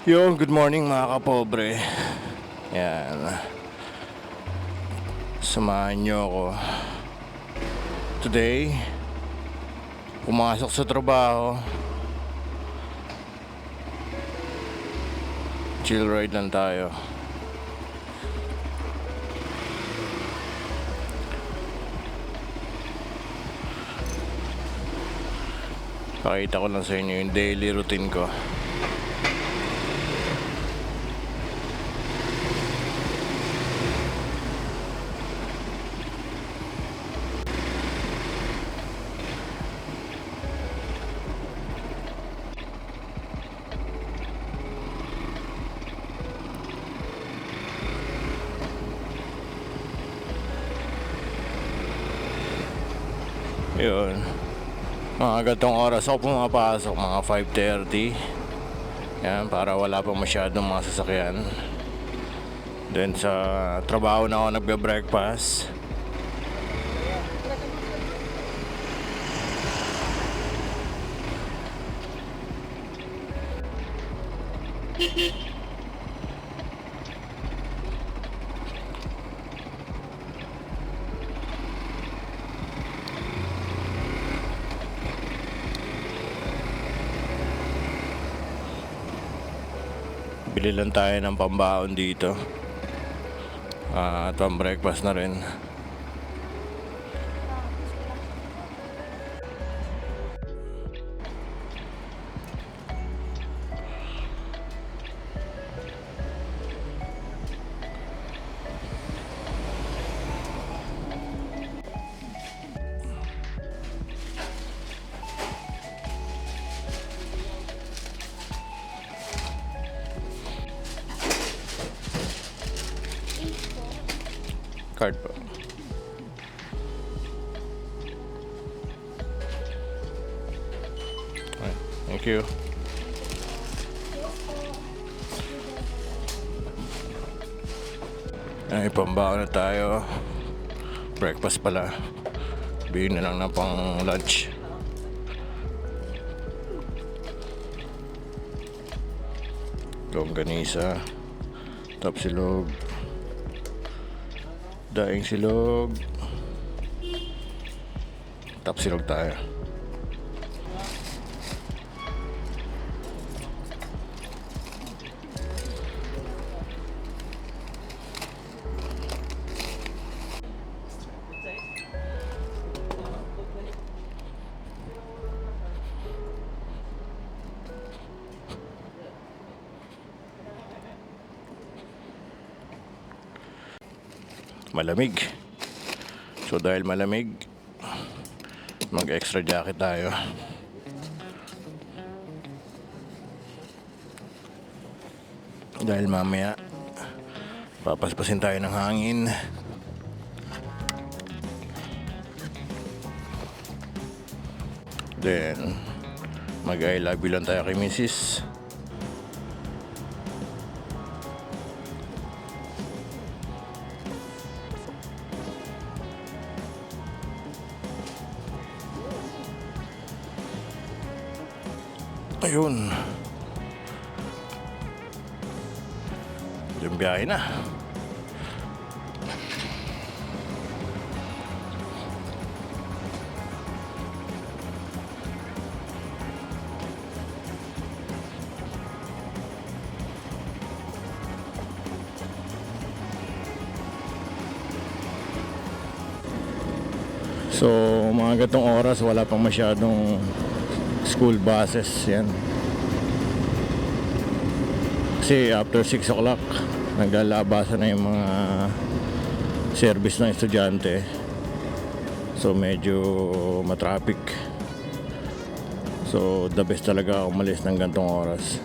Good morning mga kapobre. Yan. Samahan nyo ako. Today, pumasok sa trabaho. Chill ride lang tayo. Pakita ko lang sa inyo yung daily routine ko. Yun. Mga gatong oras ako pumapasok, mga 5:30. Yan, para wala pa masyadong mga sasakyan. Then sa trabaho na ako nagbe-breakfast. Bili lang tayo ng pambaon dito. At pang-breakfast na rin. Card po. Okay, thank you. Ay, pambaon na tayo. Breakfast pala. Bigyan na lang na pang lunch. Longganisa, tapsilog, daing silog, tapsilog tayo. Malamig. So dahil malamig, mag-extra jacket tayo. Dahil mamaya papaspasin tayo ng hangin. Then mag-I love you lang tayo kay Mrs. Ayun. Yung biyahe na. So mga gatong oras wala pang masyadong school buses yan. Kasi after 6 o'clock naglalabasan na yung mga service ng estudyante. So medyo matraffic. So the best talaga umalis ng gantong oras.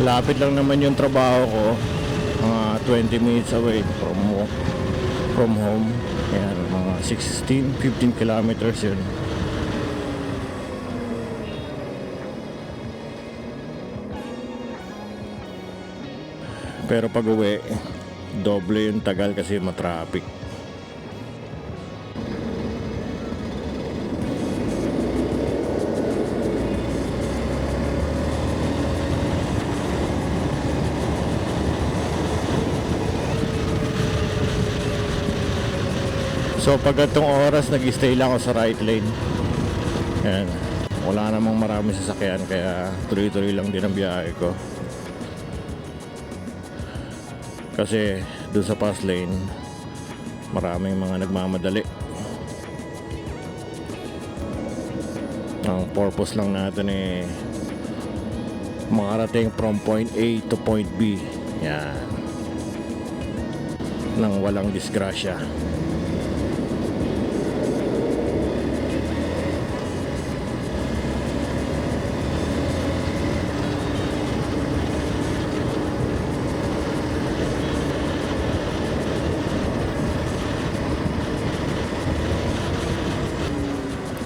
Malapit lang naman yung trabaho ko. 20 minutes away from home. Yan, mga 15 kilometers yun. Pero pag uwi, doble yung tagal kasi matraffic. So pag itong oras nag-stay lang ako sa right lane. Yan. Wala namang maraming sasakyan kaya tuloy-tuloy lang din ang biyahe ko. Kasi dun sa fast lane maraming mga nagmamadali. Ang purpose lang natin makarating from point A to point B. Yan. Nang walang disgrasya.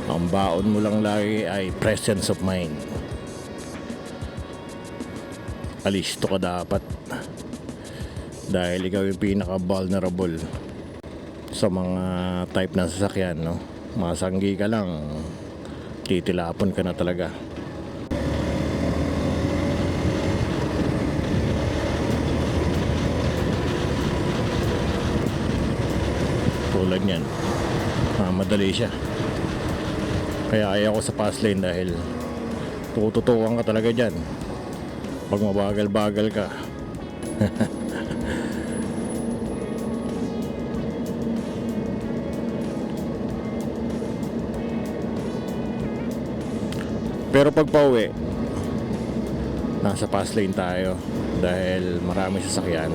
Ang baon mo lang lagi ay presence of mind. Alisto ka dapat. Dahil ikaw yung pinaka-vulnerable sa mga type ng sasakyan, no? Masanggi ka lang, titilapon ka na talaga. Tulad yan, madali siya. Kaya ayaw ko sa fast lane dahil tututukan ka talaga dyan pag mabagal-bagal ka. Pero pag pauwi, nasa fast lane tayo dahil marami sasakyan.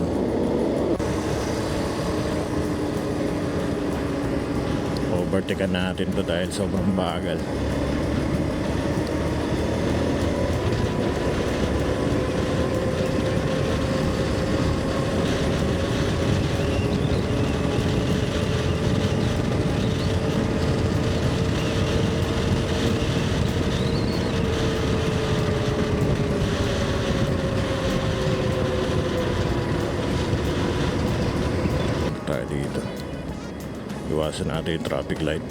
Overtaken natin to dahil sobrang bagal. Tayo dito. Iwasan natin yung traffic light.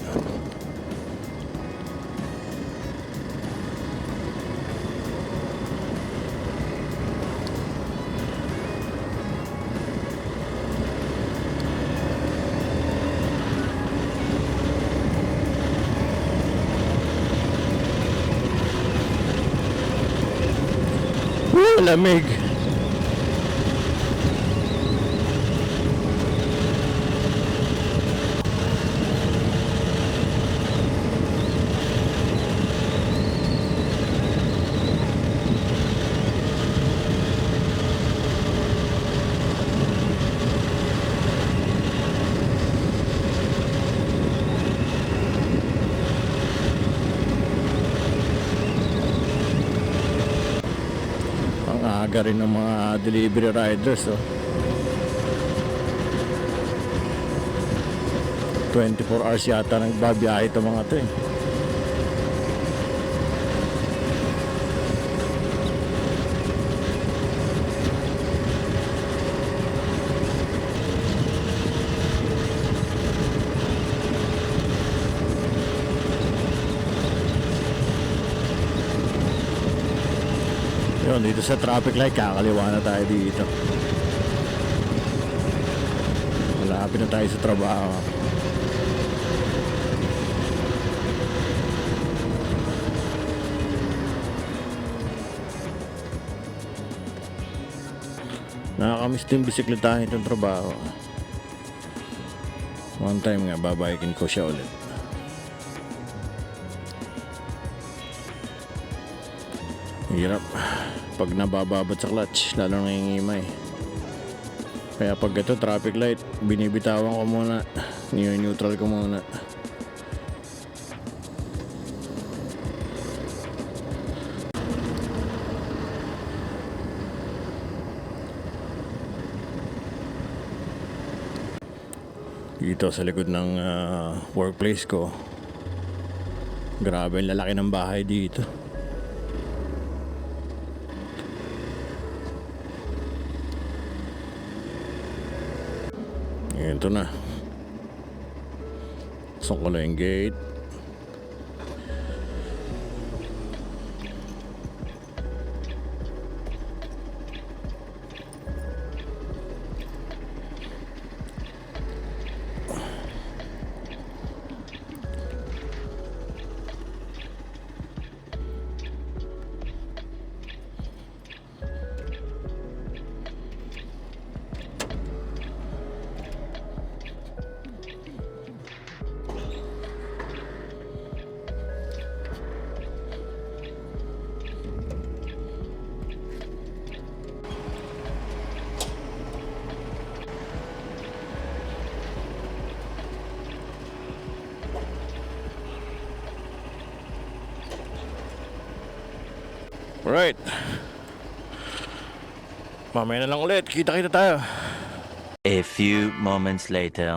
Lamig. Aga rin ng mga delivery riders, oh. 24 hours yata nagbabiyahe itong mga to, eh. Yun, dito sa traffic light, kakaliwa na tayo dito. Malapit na tayo sa trabaho. Nakakamiss din bisikletahin itong trabaho. One time nga, babayikin ko siya ulit. Hirap pag nabababat sa clutch, lalo nangingimay. Kaya pag ito traffic light, binibitawan ko muna, neutral ko muna. Dito sa likod ng workplace ko. Grabe ang lalaki ng bahay dito. Ito na. Pasok ko na yung gate. Alright. Mamaya na lang ulit. Kita-kita tayo. A few moments later.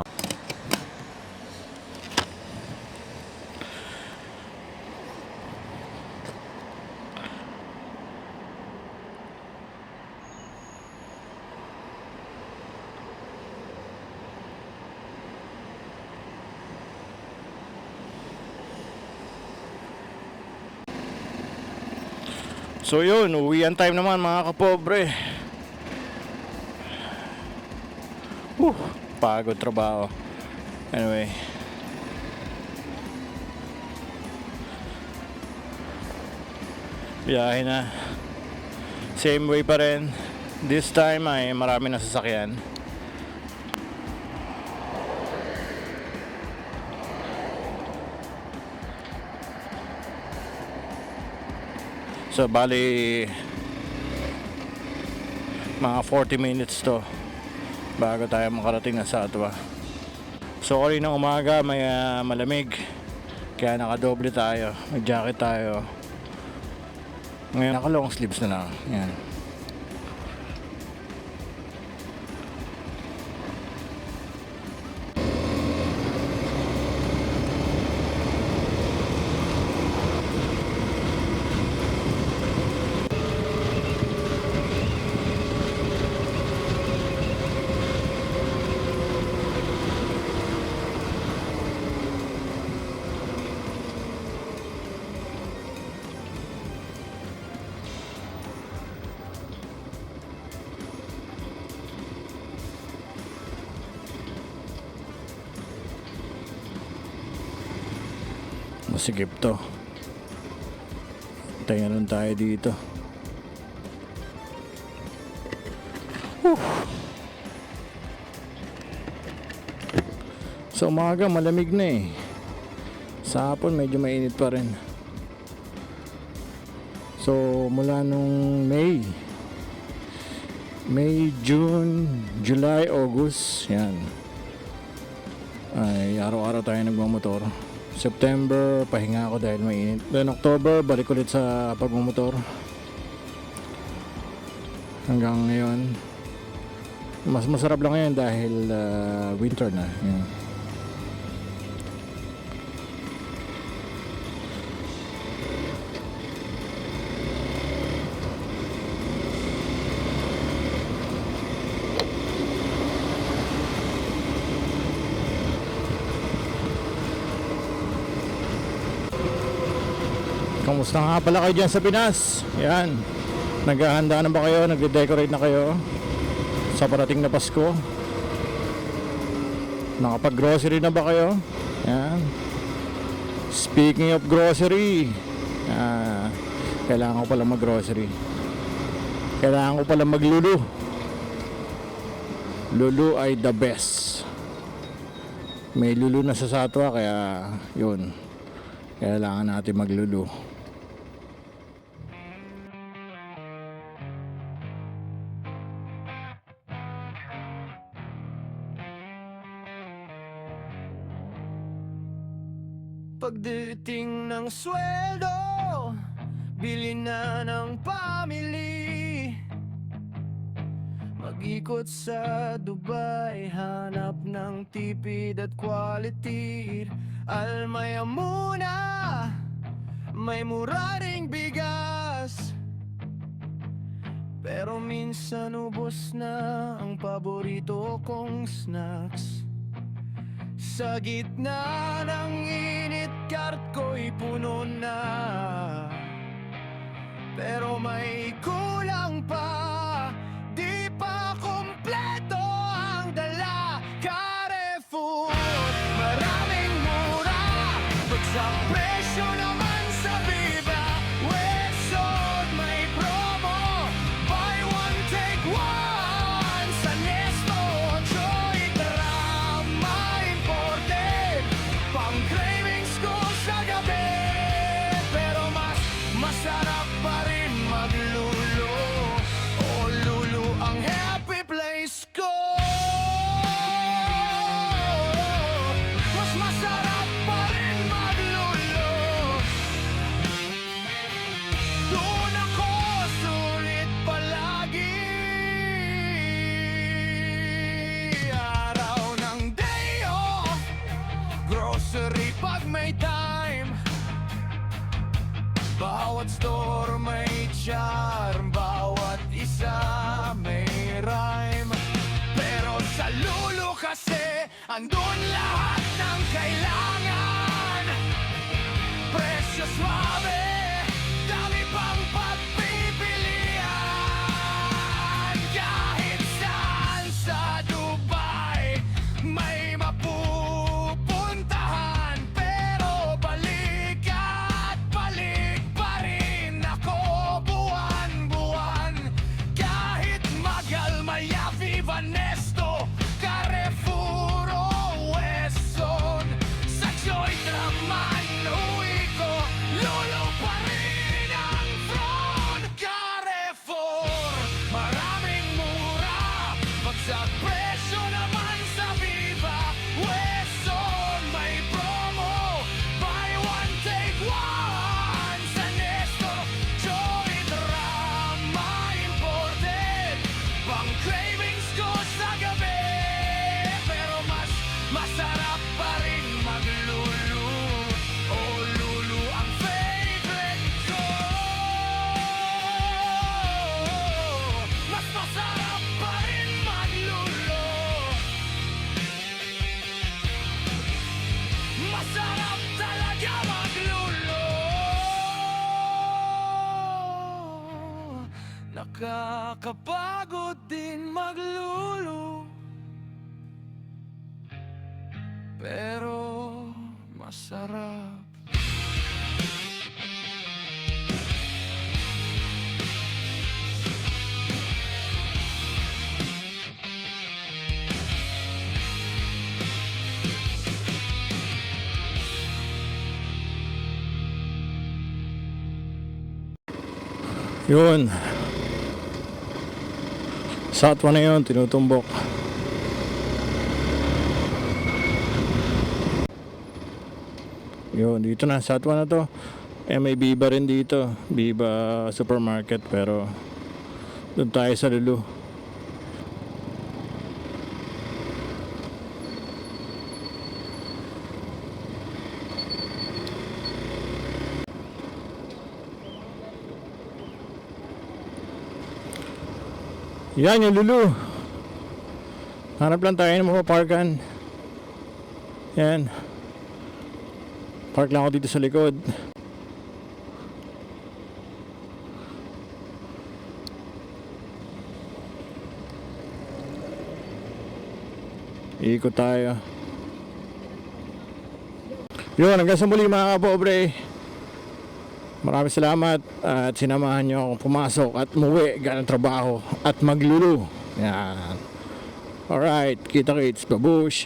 So yun, uwian time naman mga kapobre. Pagod trabaho. Anyway, biyahe na. Same way pa rin. This time ay marami na sasakyan. So bali mga 40 minutes to bago tayo makarating na Satwa. So kaninang umaga may malamig, kaya nakadoble tayo, may jacket tayo. Ngayon naka long sleeves na lang. Yan. Masikip to. Tayo lang tayo dito. Sa umaga malamig na eh. Sa hapon medyo mainit pa rin. So mula nung May, June, July, August, yan, ay araw-araw tayo nagmamotor. September, pahinga ako dahil mainit. Then October, balik ulit sa pagmumotor. Hanggang ngayon. Mas masarap lang ngayon dahil winter na. Yan. Kamusta nga pala kayo dyan sa Pinas? Yan. Naghahanda na ba kayo? Nagde-decorate na kayo sa parating na Pasko? Nakapag-grocery na ba kayo? Yan. Speaking of grocery, kailangan ko pala mag-grocery. Kailangan ko pala maglulu. Lulu ay the best. May lulu na sa Satwa, kaya yun. Kailangan natin maglulu. Pagdating ng sweldo, bili na ng pamili, Mag-ikot sa Dubai, hanap ng tipid at quality. Almaya muna, may mura ring bigas. Pero minsan ubos na ang paborito kong snacks. Sa gitna ng init, cart ko'y puno na. Pero may kulang pa, di pa kompleto ang dala. Carrefour, maraming mura, bagsak presyo naman sa Viva. Westwood, may promo, buy one take one. Sa Nesto, Joy, drama imported, pang cravings ko sa gabi. Pero mas masarap pa rin maglulo. Oh Lulu, ang happy place ko. Mas masarap pa rin maglulo. Doon ako sulit palagi. Araw ng day off, grocery pag may time. Bawat store may charm, bawat isa may rhyme. Pero sa Lulu kasi, andun lahat ng kailangan. Presyo suabe, dami pang pagpipilian. Kahit saan sa Dubai, may mapupuntahan. Pero balik at balik pa rin ako buwan-buwan. Kahit Magalmaya, Viva Nesto, Carrefour o Wesson. Sa Joy Draman, uwi ko, Lulu pa rin ang front. Carrefour, maraming mura, bagsak presyo naman sa Viva. Wesson, may promo, buy one take one. Sa Nesto, Joy Drama imported, pang cravings ko sa gabi. Pero mas masarap pa rin maglulu. Oh Lulu, ang favorite ko. Mas masarap pa rin maglulo. Masarap talaga maglulo. Nakakapagod din maglulo, pero masarap. Yun. Satwa na yun, tinutumbok. Yun, dito na, Satwa na to. May Biba rin dito. Biba Supermarket, pero doon tayo sa Lulu. Yan yung Lulu. Hanap lang tayo ng mapaparkan. Yan. Park lang ako dito sa likod. Ikot tayo. Yun, hanggang sa muli mga kapobre. Maraming salamat at sinamahan nyo akong pumasok at muwi galing trabaho at maglulu. Yan. Alright, kita-kits, babush.